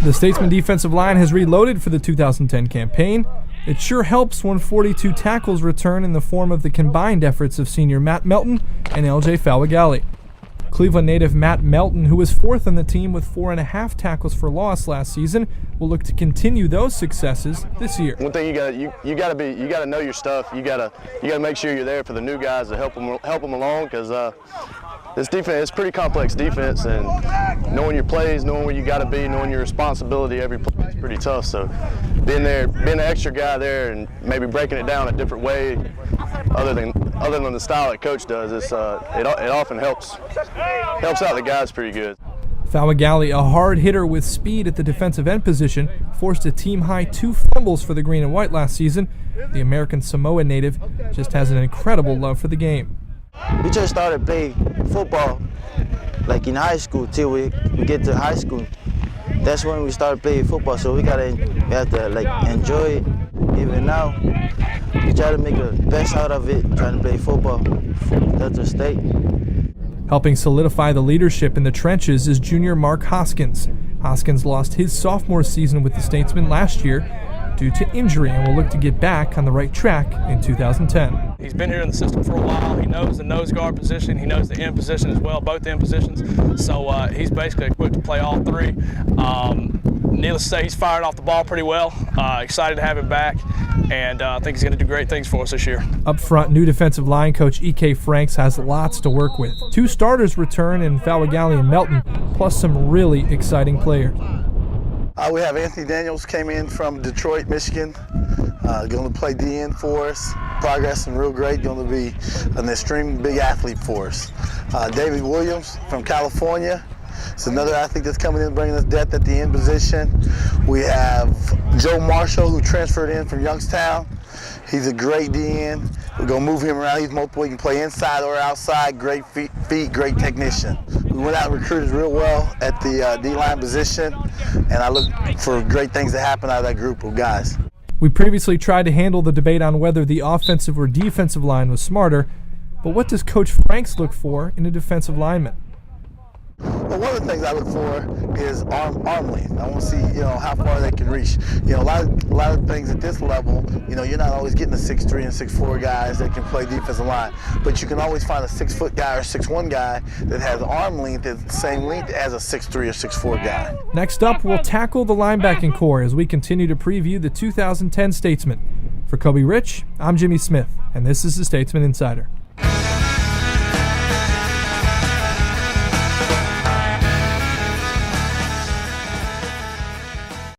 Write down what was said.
The Statesman defensive line has reloaded for the 2010 campaign. It sure helps when 42 tackles return in the form of the combined efforts of senior Matt Melton and LJ Fawagali. Cleveland native Matt Melton, who was fourth on the team with 4.5 tackles for loss last season, will look to continue those successes this year. One thing you gotta know your stuff. You gotta make sure you're there for the new guys to help them along, because this defense is pretty complex defense, and knowing your plays, knowing where you got to be, knowing your responsibility every play is pretty tough. So being an extra guy there and maybe breaking it down a different way, other than the style that coach does, it often helps out the guys pretty good. Fawagali, a hard hitter with speed at the defensive end position, forced a team-high 2 fumbles for the Green and White last season. The American Samoa native just has an incredible love for the game. We just started playing football like in high school till we get to high school. That's when we started playing football, so we have to like enjoy it. Even now, we try to make the best out of it, trying to play football for Delta State. Helping solidify the leadership in the trenches is junior Mark Hoskins. Hoskins lost his sophomore season with the Statesmen last year due to injury and will look to get back on the right track in 2010. He's been here in the system for a while. He knows the nose guard position. He knows the end position as well, both end positions. So he's basically equipped to play all three. Needless to say, he's firing off the ball pretty well. Excited to have him back, and I think he's going to do great things for us this year. Up front, new defensive line coach E.K. Franks has lots to work with. 2 starters return in Fawagali and Melton, plus some really exciting players. We have Anthony Daniels, came in from Detroit, Michigan, going to play DN for us, progressing real great, going to be an extreme big athlete for us. David Williams from California, it's another athlete that's coming in, bringing us depth at the end position. We have Joe Marshall, who transferred in from Youngstown. He's a great DN. We're going to move him around. He's multiple. He can play inside or outside. Great feet, great technician. We went out and recruited real well at the D-line position, and I look for great things to happen out of that group of guys. We previously tried to handle the debate on whether the offensive or defensive line was smarter, but what does Coach Franks look for in a defensive lineman? Well, one of the things I look for is arm length. I want to see, how far they can reach. A lot of things at this level, you're not always getting a 6'3" and 6'4" guys that can play defensive line, but you can always find a 6-foot guy or 6'1" guy that has arm length that's the same length as a 6'3" or 6'4" guy. Next up, we'll tackle the linebacking core as we continue to preview the 2010 Statesmen. For Kobe Rich, I'm Jimmy Smith, and this is the Statesman Insider.